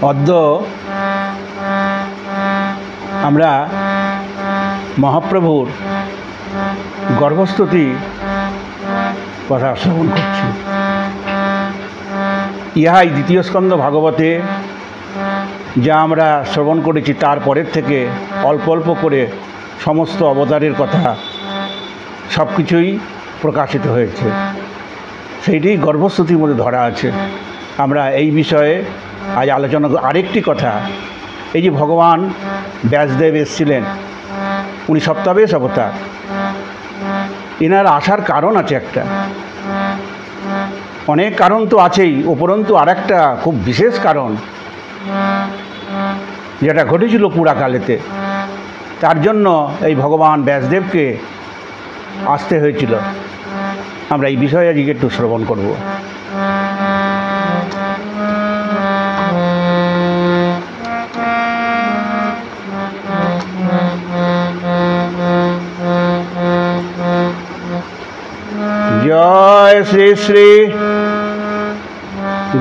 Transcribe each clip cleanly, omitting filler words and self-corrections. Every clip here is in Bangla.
অদ্য আমরা মহাপ্রভুর গর্ভস্তুতি কথা শ্রবণ করছি। ইহাই দ্বিতীয় স্কন্ধ ভাগবতে যা আমরা শ্রবণ করেছি তারপরের থেকে অল্প অল্প করে সমস্ত অবতারের কথা সব কিছুই প্রকাশিত হয়েছে। সেইটি গর্ভস্তুতির মধ্যে ধরা আছে। আমরা এই বিষয়ে আজ আলোচনা আরেকটি কথা, এই যে ভগবান ব্যাসদেব এসেছিলেন, উনি সপ্তাবেশ অবতার, এনার আসার কারণ আছে একটা, অনেক কারণ তো আছেই, উপরন্তু আরেকটা খুব বিশেষ কারণ যেটা ঘটেছিল পুরাকালেতে, তার জন্য এই ভগবান ব্যাসদেবকে আসতে হয়েছিল। আমরা এই বিষয়ে আজকে একটু শ্রবণ করব। জয় শ্রী শ্রী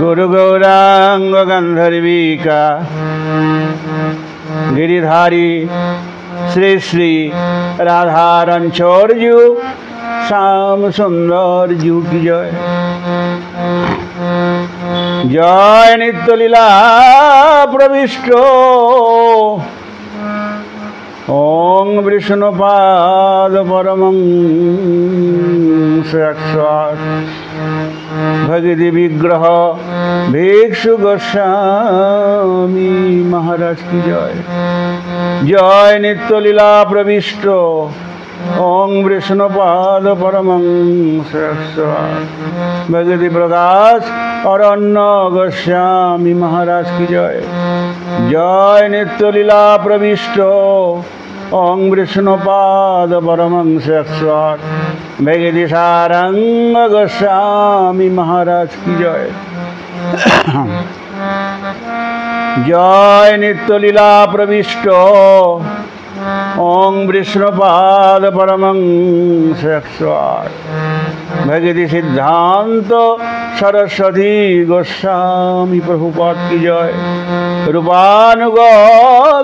গুরু গৌরাঙ্গ গন্ধর্বিকা গিরিধারী শ্রী শ্রী রাধারঞ্চর্যু শ্যাম সুন্দর জু কি জয়। জয় নিত্যলীলা প্রবিষ্ট ওং বিষ্ণুপাদ পরমং সাক্ষাৎ ভগতি বিগ্রহ ভিক্ষু গোস্বামী মহারাজ কি জয়। জয় নিত্যলীলা প্রবিষ্ট ওং বিষ্ণুপাদ পরমং সাক্ষাৎ ভগতি প্রকাশ অরণ্য গোস্বামী মহারাজ কি জয়। জয় নিত্যলীলা প্রবিষ্ট ওং বিষ্ণুপাদ পরমং সাক্ষাৎ ভগতি সারঙ্গ গোস্বামী মহারাজ কি জয়। জয় নিত্যলীলা প্রবিষ্ট ওং বিষ্ণুপাদ পরমং সাক্ষাৎ ভগতি সিদ্ধান্ত সরস্বতী গোস্বামী প্রভুপাদ কি জয়। রূপানুগ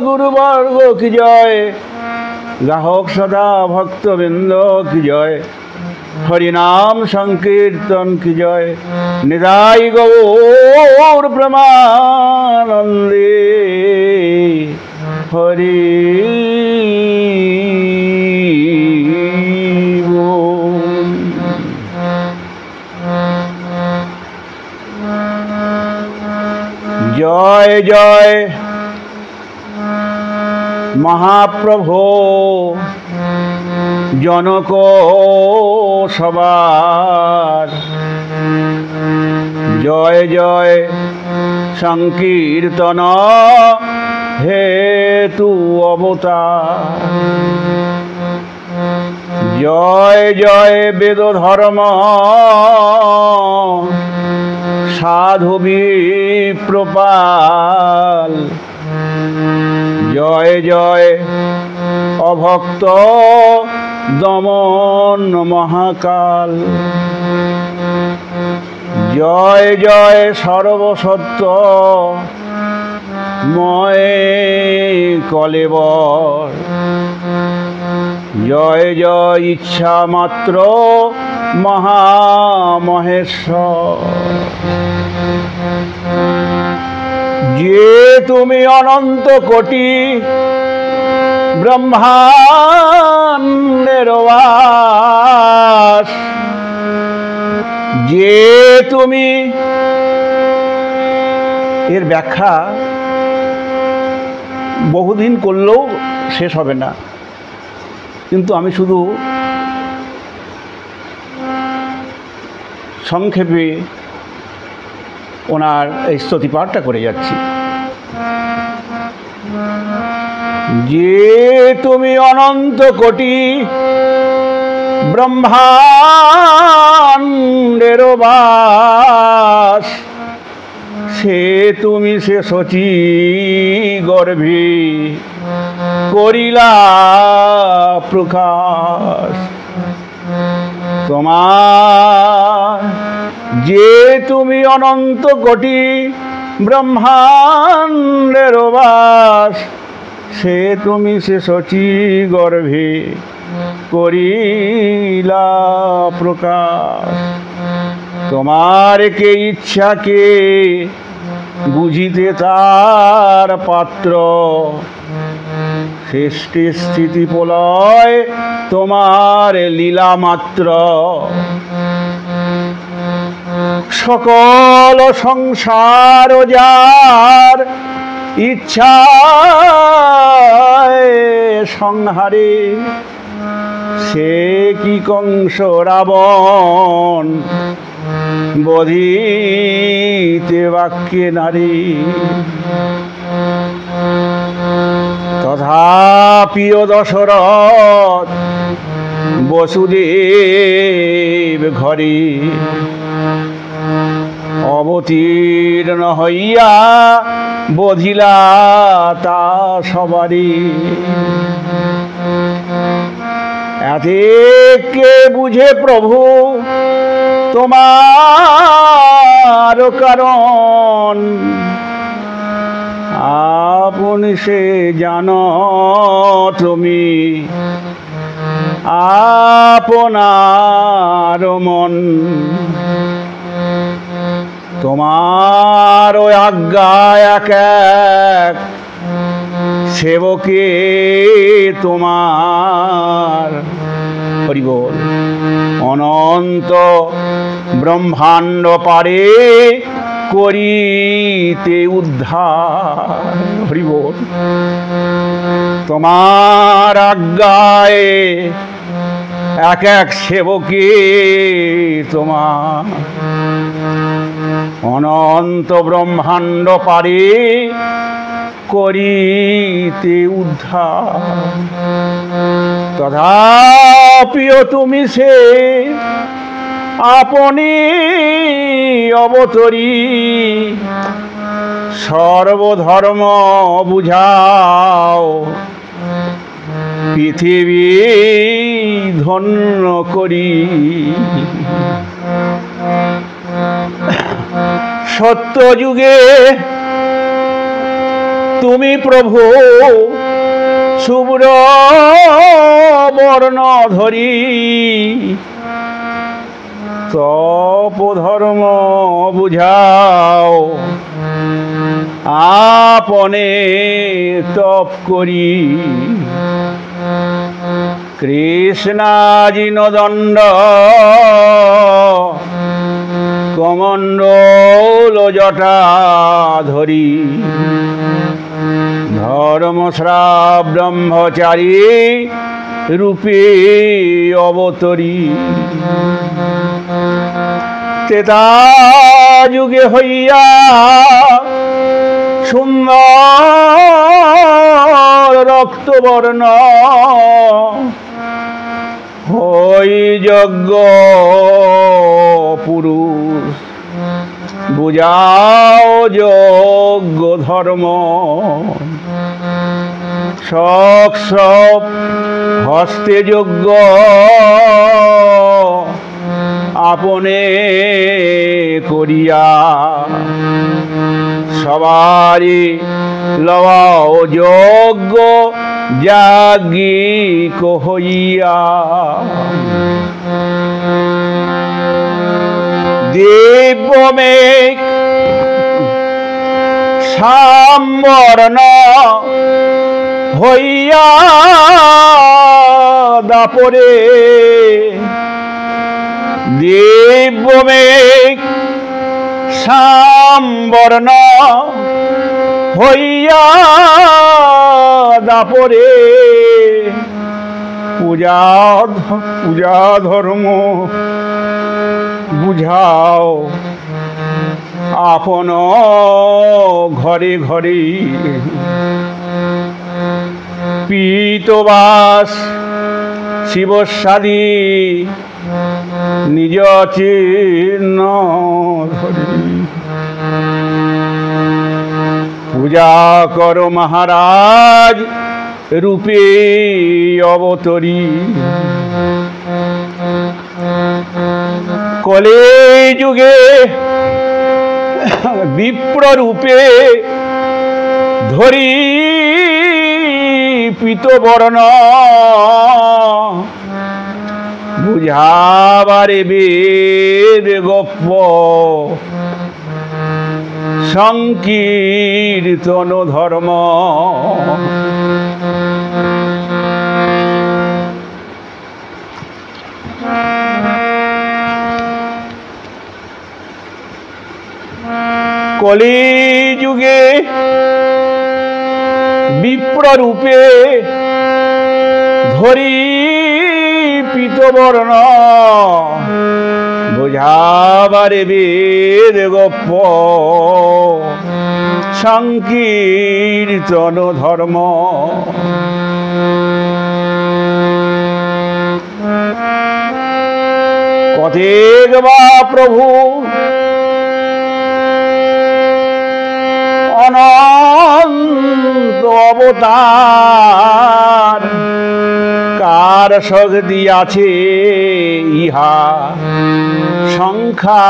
গুরুবর্গ কি জয়। গ্রাহক সদা ভক্তবৃন্দ কি জয়। হরিনাম সংকীর্তন কি জয়। নিতাই গৌর প্রেমানন্দে হরি জয় জয় মহাপ্রভু জনক সবার। জয় জয় সংকীর্তন হেতু অবতার। জয় জয় বেদ ধর্ম সাধু বিপ্রপাল। জয় জয় অভক্ত দমন মহাকাল। জয় জয় সর্বসত্য ময় কলেবর। জয় জয় ইচ্ছা মাত্র মহামহেশ্বর। যে তুমি অনন্ত কোটি ব্রহ্মাণ্ডের বাস। যে তুমি, এর ব্যাখ্যা বহুদিন করলেও শেষ হবে না, কিন্তু আমি শুধু সংক্ষেপে ওনার এই স্তুতিপাঠটা করে যাচ্ছি। যে তুমি অনন্ত কোটি ব্রহ্মাণ্ডের বাস। সে তুমি সে শচী গর্ভে করিলা প্রকাশ। তোমার যে তুমি অনন্ত কোটি ব্রহ্মাণ্ডের বাস, সে তুমি সে শচী গর্ভে করিলা প্রকাশ। তোমার কে ইচ্ছাকে বুঝিতে তার পাত্র, সৃষ্টি স্থিতি প্রলয় তোমার লীলা মাত্র। সকল সংসার যার ইচ্ছা সংহারে, সে কি কংস রাবণ বধিতে বাক্যে নারী। তথাপিও দশরথ বসুদেব ঘরে, অবতীর্ণ হইয়া বধিলা তা সবারই। এতে কে বুঝে প্রভু তোমার কারণ, আপন সে জানো তুমি আপনার মন। তোমার ওই আজ্ঞা এক এক সেবকে তোমার, হরি বল, অনন্ত ব্রহ্মাণ্ড পারে করিতে উদ্ধার। হরি বল, তোমার আজ্ঞায় এক এক সেবকে তোমার, অনন্ত ব্রহ্মাণ্ড পারে করিতে উদ্ধার। তথাপিও তুমি সে আপনি অবতরী, সর্বধর্ম বুঝাও পৃথিবী ধন্য করি। সত্য যুগে তুমি প্রভু শুভ্র বর্ণ ধরি, তপ ধর্ম বুঝাও আপনে তপ করি। কৃষ্ণাজি নদণ্ড কমণ্ডল জটা ধরি, ধর্মশ্রাব ব্রহ্মচারী রূপে অবতরী। ত্রেতা যুগে হইয়া সুন্দর রক্তবর্ণ, হই যজ্ঞ পুরুষ বুঝাও যজ্ঞ ধর্ম। সব সব হস্তে যজ্ঞ আপনে করিয়া, সবারই লওয়াও যজ্ঞ যাজ্ঞিক হইয়া। দিব্যমেঘ সাম্বর্ণ হইয়া দাপরে, দিব্যমেঘ সাম্বর্ণ হইয়া দাপরে, পূজা ধর্ম বুঝাও আপন ঘরে ঘরে। পীতবাস শিবসাদী নিজ চিহ্ন ধরি, পূজা করো মহারাজ রূপে অবতরী। কলি যুগে বিপ্র রূপে ধরি পীতবর্ণ বুঝাবারে বেদ গপ্প সংকীর্তন ধর্ম। কলিযুগে বিপ্র রূপে ধরি পীতবর্ণ বুঝাবারে বেদ গপ্প সংকীর্তন ধর্ম। কতেক বা প্রভু অনন্ত অবতার কার শক্তি আছে ইহা সংখ্যা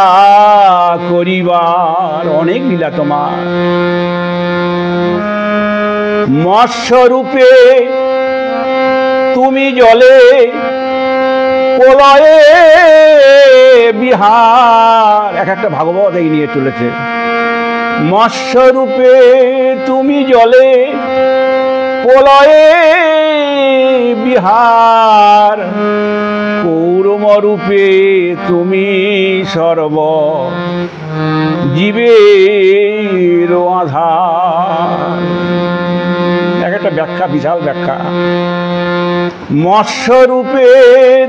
করিবার। অনেক লীলা তোমার। মৎস্যরূপে তুমি জলে প্রলয়ে বিহার। এক একটা ভাগবত এই নিয়ে চলেছে। মৎস্যরূপে তুমি জলে প্রলয়ে বিহার। কৌরমরূপে তুমি সর্ব জীবের আধার। এক একটা ব্যাখ্যা, বিশাল ব্যাখ্যা। মৎস্যরূপে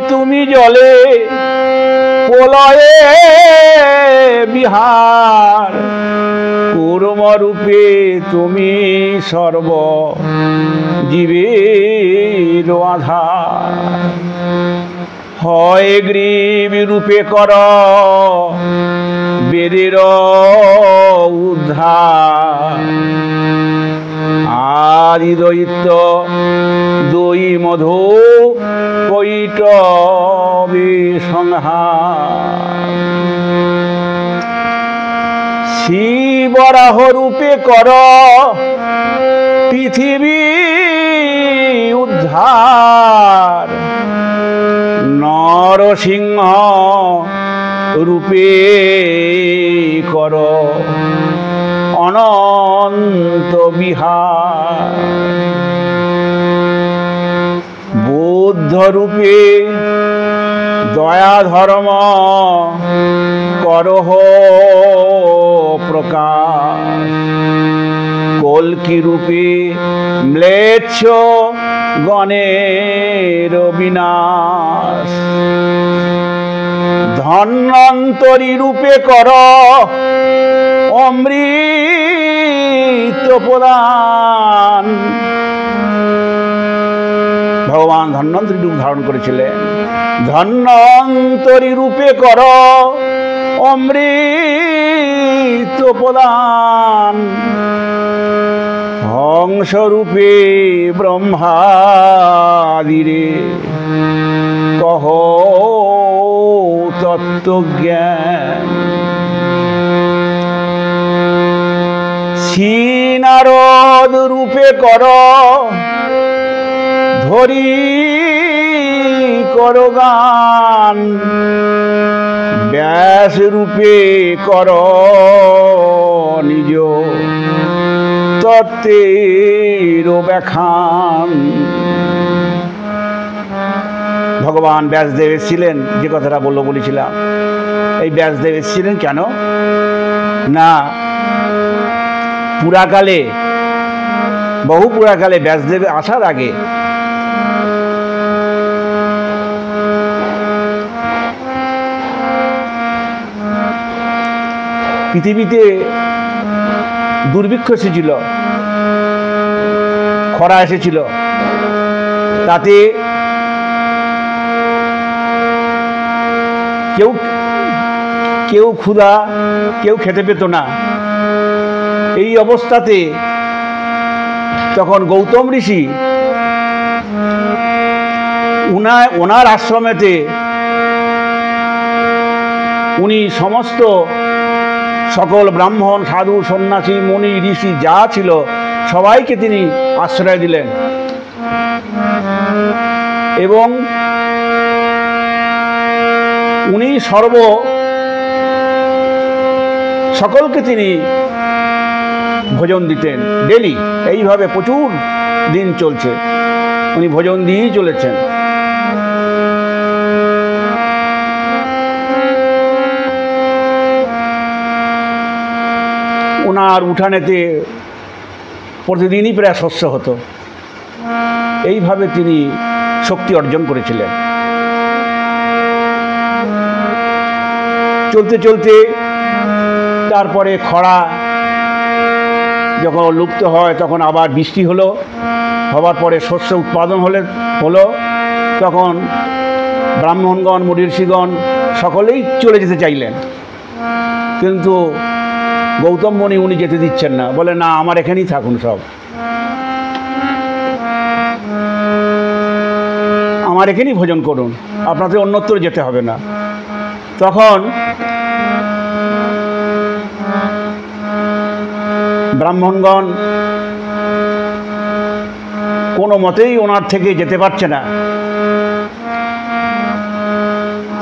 তুমি জলে প্রলয়ে বিহার। কূর্মরূপে তুমি সর্ব জীবের আধার। হয় গ্রীব রূপে কর বেদের উদ্ধার। আদি দৈত্য দুই মধু কৈটবে সংহার। শিবরাহ রূপে কর পৃথিবী উদ্ধার। নরসিংহ রূপে কর অনন্ত বিহার। বুদ্ধ রূপে দয়া ধর্ম করহ প্রকাশ। কল্কি রূপে ম্লেচ্ছ গণের বিনাশ। ধন্বন্তরী রূপে কর অমৃত প্রদান। ভগবান ধন্বন্তরী রূপ ধারণ করেছিলেন। ধন্বন্তরী রূপে কর অমৃত প্রদান। হংসরূপে ব্রহ্মাদিরে কহ তত্ত্বজ্ঞান। শ্রী নারদ রূপে কর ধরি কর গান। ব্যাস রূপে কর নিজ তত্ত্বের ব্যাখ্যান। ভগবান ব্যাসদেব ছিলেন, যে কথাটা বলেছিলাম, এই ব্যাসদেব ছিলেন কেন না, পুরাকালে, বহু পুরাকালে ব্যাসদেব আসার আগে পৃথিবীতে দুর্ভিক্ষ এসেছিল, খরা এসেছিল। তাতে কেউ ক্ষুধা, কেউ খেতে পেত না। এই অবস্থাতে তখন গৌতম ঋষি ওনার আশ্রমেতে উনি সমস্ত সকল ব্রাহ্মণ সাধু সন্ন্যাসী মুনি ঋষি যা ছিল সবাইকে তিনি আশ্রয় দিলেন এবং উনি সকলকে তিনি ভোজন দিতেন ডেলি। এইভাবে প্রচুর দিন চলছে, উনি ভোজন দিয়েই চলেছেন। ওনার উঠানেতে প্রতিদিনই প্রায় শস্য হতো। এইভাবে তিনি শক্তি অর্জন করেছিলেন। চলতে চলতে তারপরে খরা যখন লুপ্ত হয় তখন আবার বৃষ্টি হবার পরে শস্য উৎপাদন হলো তখন ব্রাহ্মণগণ মুনি ঋষিগণ সকলেই চলে যেতে চাইলেন, কিন্তু গৌতম মুনি উনি যেতে দিচ্ছেন না, বলে না আমার এখানেই থাকুন, সব আমার এখানেই ভোজন করুন, আপনাদের অন্যত্র যেতে হবে না। তখন ব্রাহ্মণগণ কোনো মতেই ওনার থেকে যেতে পারছে না।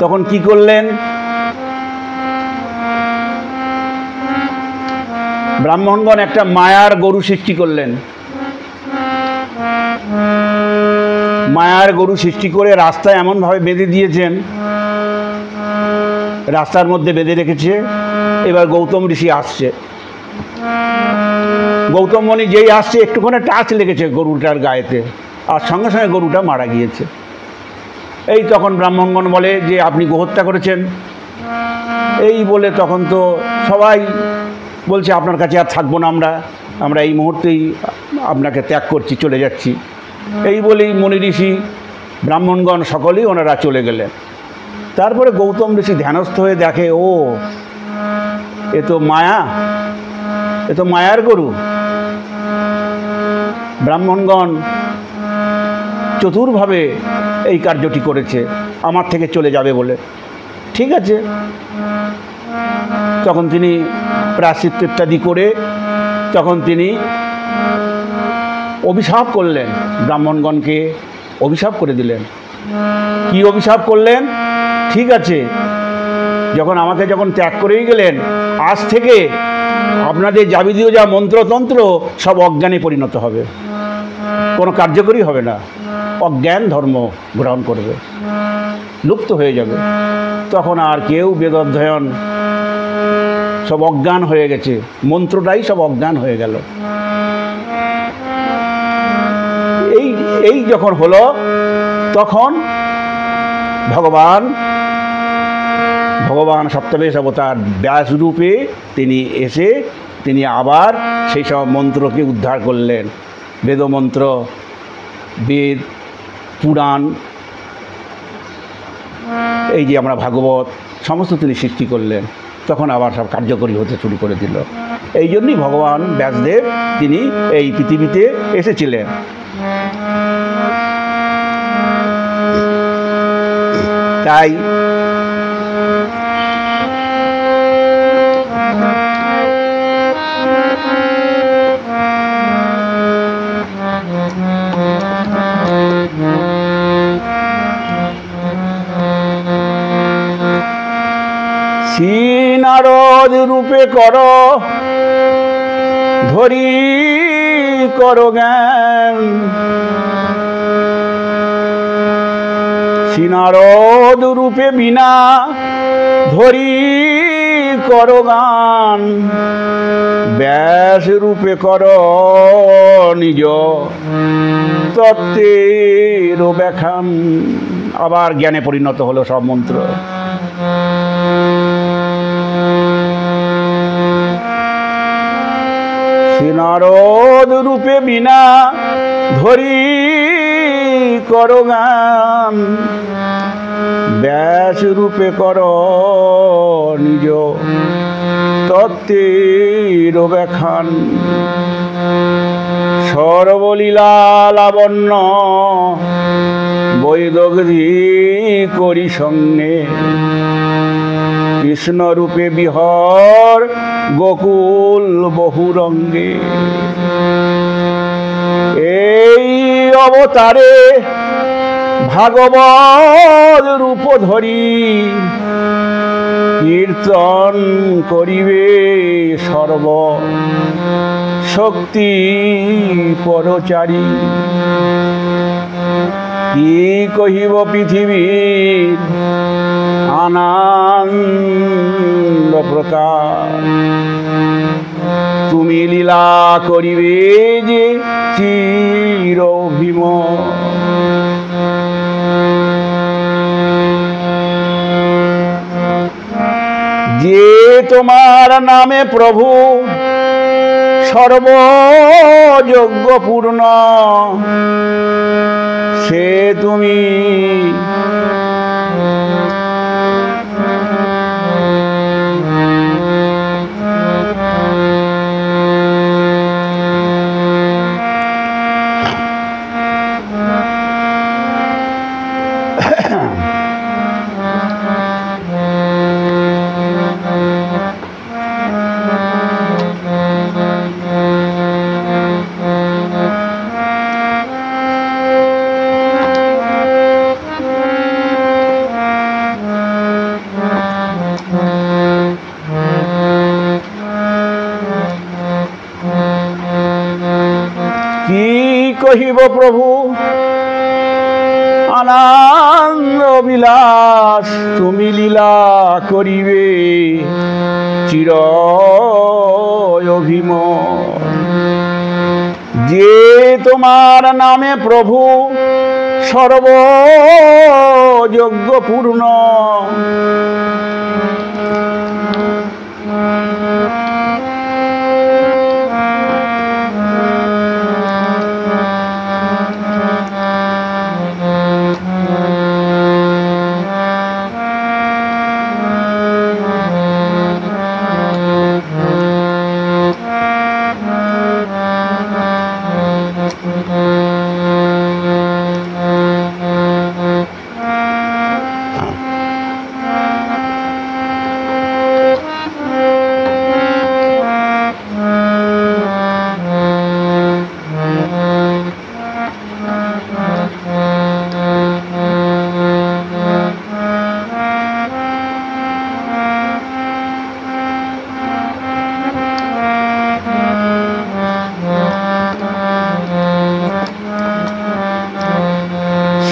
তখন কি করলেন, ব্রাহ্মণগণ একটা মায়ার গরু সৃষ্টি করলেন। মায়ার গরু সৃষ্টি করে রাস্তায় এমনভাবে বেঁধে দিয়েছেন, রাস্তার মধ্যে বেঁধে রেখেছে। এবার গৌতম ঋষি আসছে, গৌতম মুনি যেই আসছে একটুখানি টাচ লেগেছে গরুটার গায়েতে, আর সঙ্গে সঙ্গে গরুটা মারা গিয়েছে। এই তখন ব্রাহ্মণগণ বলে যে আপনি গোহত্যা করেছেন। এই বলে তখন তো সবাই বলছে আপনার কাছে আর থাকবো না, আমরা এই মুহূর্তেই আপনাকে ত্যাগ করছি, চলে যাচ্ছি। এই বলেই মুনি ঋষি ব্রাহ্মণগণ সকলেই ওনারা চলে গেলেন। তারপরে গৌতম ঋষি ধ্যানস্থ হয়ে দেখে, ও এ তো মায়ার গরু। ব্রাহ্মণগণ চতুরভাবে এই কার্যটি করেছে আমার থেকে চলে যাবে বলে। ঠিক আছে, তখন তিনি প্রায়শ্চিত্ত ইত্যাদি করে তখন তিনি অভিশাপ করলেন, ব্রাহ্মণগণকে অভিশাপ করে দিলেন। কি অভিশাপ করলেন, ঠিক আছে আমাকে যখন ত্যাগ করেই গেলেন, আজ থেকে আপনাদের যাবতীয় যা মন্ত্রতন্ত্র সব অজ্ঞানে পরিণত হবে, কোনো কার্যকরী হবে না, অজ্ঞান ধর্ম গ্রহণ করবে, লুপ্ত হয়ে যাবে। তখন আর কেউ বেদ অধ্যয়ন, সব অজ্ঞান হয়ে গেছে, মন্ত্রটাই সব অজ্ঞান হয়ে গেল। এই যখন হলো তখন ভগবান সপ্তবেশ অবতার ব্যাস রূপে তিনি এসে তিনি আবার সেই সব মন্ত্রকে উদ্ধার করলেন। বেদমন্ত্র, বেদ, পুরাণ, এই যে আমরা ভাগবত সমস্ত তিনি সৃষ্টি করলেন, তখন আবার সব কার্যকরী হতে শুরু করে দিল। এই জন্যই ভগবান ব্যাসদেব তিনি এই পৃথিবীতে এসেছিলেন। তাই শ্রী নারদ রূপে কর ধরি কর জ্ঞান, শ্রী নারদ রূপে বিনা ধরি কর গান, ব্যাস রূপে কর নিজ তত্ত্বের ব্যাখ্যান। আবার জ্ঞানে পরিণত হলো সব মন্ত্র। শ্রী নারদ রূপে বিনা ধরি কর গান, ব্যাস রূপে কর নিজ তত্ত্বের ব্যাখ্যান। সর্বলীলা লাবণ্য বৈদগ্ধি করি সঙ্গে, কৃষ্ণ রূপে বিহর গোকুল বহুরঙ্গে। এই অবতারে ভাগবত রূপ ধরি কীর্তন করিবে সর্ব শক্তি পরচারী। কি কহিব পৃথিবীর আনন্দ প্রকাশ, তুমি লীলা করিবে যে চির ভীম। যে তোমার নামে প্রভু সর্বযজ্ঞ পূর্ণ, সে তুমি কি কহিব প্রভু আনন্দ বিলাস, তুমি লীলা করিবে চির অভিম। যে তোমার নামে প্রভু সর্বযজ্ঞ পূর্ণ,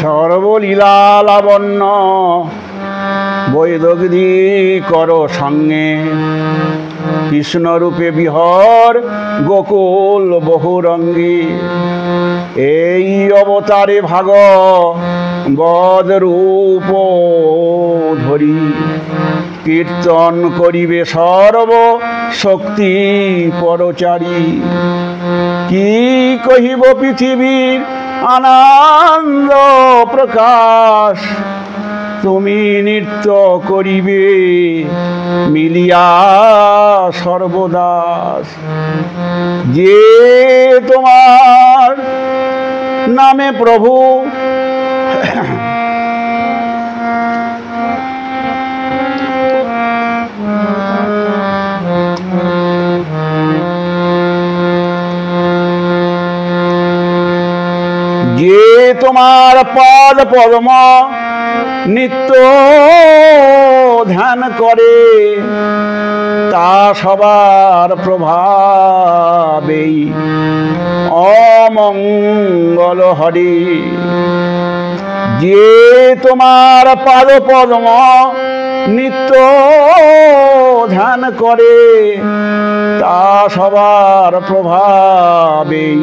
সর্বলীলা লাবণ্য বৈদগ্ধি কর সঙ্গে, কৃষ্ণরূপে বিহর গোকুল বহুরঙ্গী। এই অবতারে ভাগবত রূপ ধরি কীর্তন করিবে সর্ব শক্তি পরচারী। কি কহিব পৃথিবীর আনন্দ প্রকাশ, তুমি নৃত্য করিবে মিলিয়া সর্বদাস। যে তোমার নামে প্রভু যে তোমার পাদ পদ্ম নিত্য ধ্যান করে, তা সবার প্রভাবেই অমঙ্গল হরি। যে তোমার পাদ পদ্ম নিত্য ধ্যান করে, তা সবার প্রভাবেই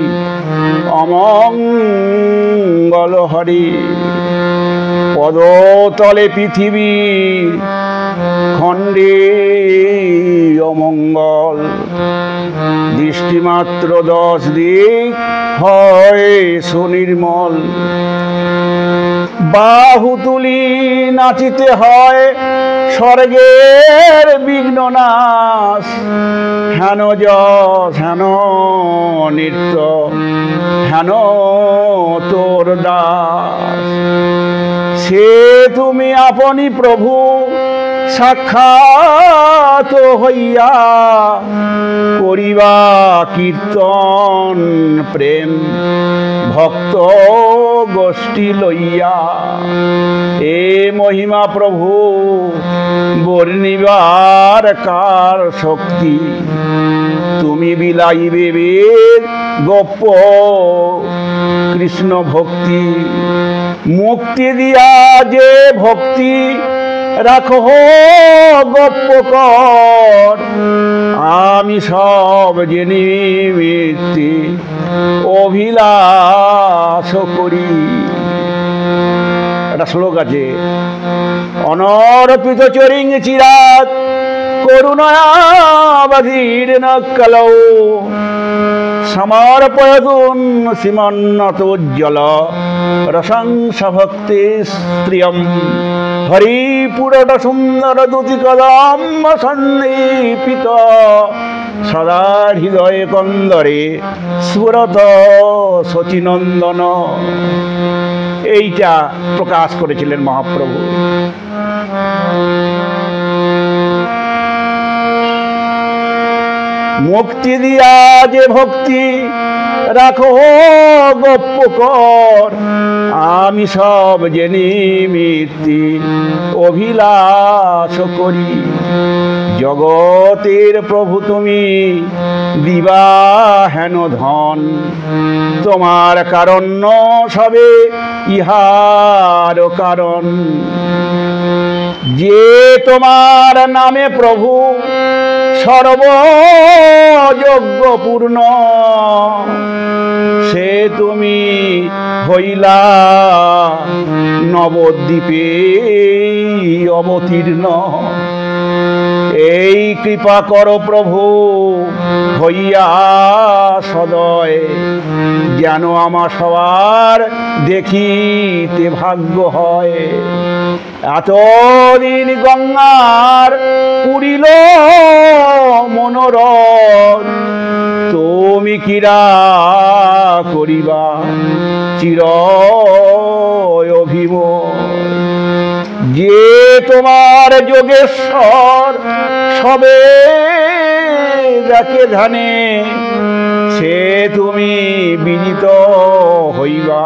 অমঙ্গল হরি। পদতলে পৃথিবী খণ্ডে অমঙ্গল, দৃষ্টিমাত্র 10 দিক হয় সুনির্মল। বাহু তুলি নাচিতে হয় স্বর্গের বিঘ্ন নাশ। হেন যশ হেন নৃত্য হেন তোর দাস। সে তুমি আপনি প্রভু সাক্ষাৎ হইয়া করিবা কীর্তন প্রেম ভক্ত গোষ্ঠী লইয়া। এ মহিমা প্রভু বর্ণিবার কার শক্তি, তুমি বিলাইবে বেদ গোপ্য কৃষ্ণ ভক্তি। মুক্তি দিয়া যে ভক্তি রাখো গোপ্য কর, আমি সব জেনে মিথ্যে অভিলাষ করি। একটা শ্লোক আছে, অনর্পিত চরিং চিরাত করুণাবধীর নকলৌ সমর্পয়তুন সীমান্নতোজ্জ্বল রসংস ভক্তি স্ত্রিয়ম হরিপুরট সুন্দর দুতি কদম্ব সন্নিপিত সদা হৃদয়ে কন্দরে স্ফুরত শচীনন্দন। এইটা প্রকাশ করেছিলেন মহাপ্রভু। মুক্তি দিয়া যে ভক্তি রাখো গোপ্য কর, আমি সব জেনে মিথ্যে অভিলাষ করি। জগতের প্রভু তুমি দিবা হেন ধন, তোমার কারণ্য সবে ইহার কারণ। যে তোমার নামে প্রভু সর্বযোগ্য পূর্ণ, সে তুমি হইলা নবদ্বীপে অবতীর্ণ। এই কৃপা করো প্রভু হইয়া সদয়, যেন আমার সবার দেখিতে ভাগ্য হয়। এতদিন গঙ্গার পুরিল মনোরথ, তুমি কিরা করিবা চির অভিমত। যে তোমার যোগেশ্বর সবে যাকে ধ্যানে, সে তুমি বিদিত হইবা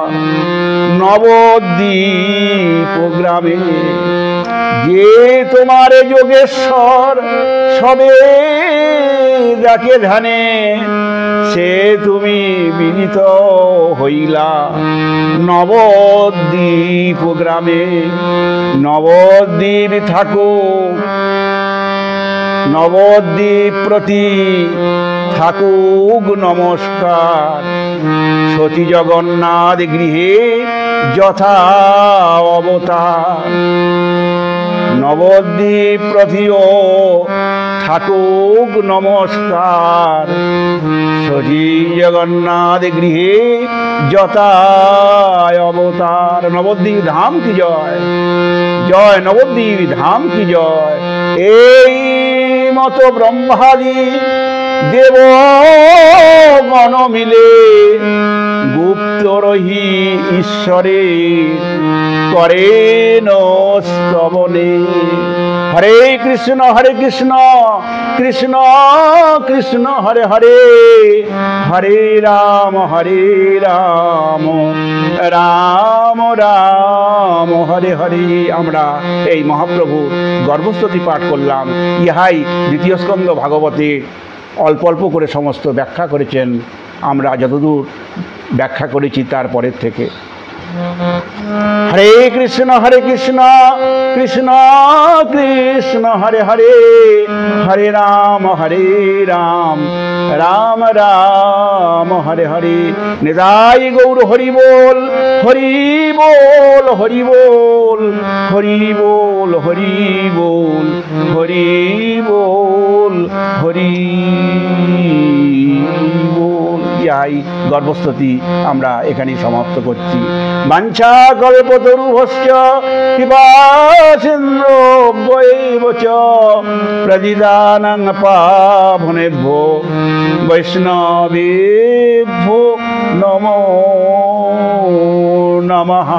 নবদ্বীপ গ্রামে। যে তোমার যোগেশ্বর সবে যাকে ধ্যানে, সে তুমি বিদিত হইলা নবদ্বীপ গ্রামে। নবদ্বীপ থাকো, নবদ্বীপ প্রতি থাকুক নমস্কার। সতী জগন্নাথ গৃহে যথা অবতার, নবদ্বীপ প্রতিও থাকুক নমস্কার। সতী জগন্নাথ গৃহে যথা অবতার। নবদ্বীপ ধাম কি জয়, জয় নবদ্বীপ ধাম কি জয়। এই মতো ব্রহ্মাদি দেবগণ মিলে গুপ্ত রহি ঈশ্বরে করেন স্তবনে। হরে কৃষ্ণ কৃষ্ণ কৃষ্ণ হরে হরে, হরে রাম রাম রাম হরে হরে। আমরা এই মহাপ্রভুর গর্ভস্তুতি পাঠ করলাম। ইহাই দ্বিতীয় স্কন্ধ ভাগবতে অল্প অল্প করে সমস্ত ব্যাখ্যা করেছেন। আমরা যতদূর ব্যাখ্যা করেছি তারপরের থেকে। হরে কৃষ্ণ কৃষ্ণ কৃষ্ণ হরে হরে, হরে রাম রাম রাম হরে হরে। নিতাই গৌর হরি বল, হরি বল, হরি বল, হরি বল, হরি বল, হরি বল, হরি বল। ইহাই গর্ভস্তুতি আমরা এখানেই সমাপ্ত করছি। বাঞ্ছা কল্পতরুভশ্চ কৃপা সিন্ধুভ্যৈব চ প্রদিদানাং পাবনেভ্যো বৈষ্ণবেভ্যো নমো নমঃ।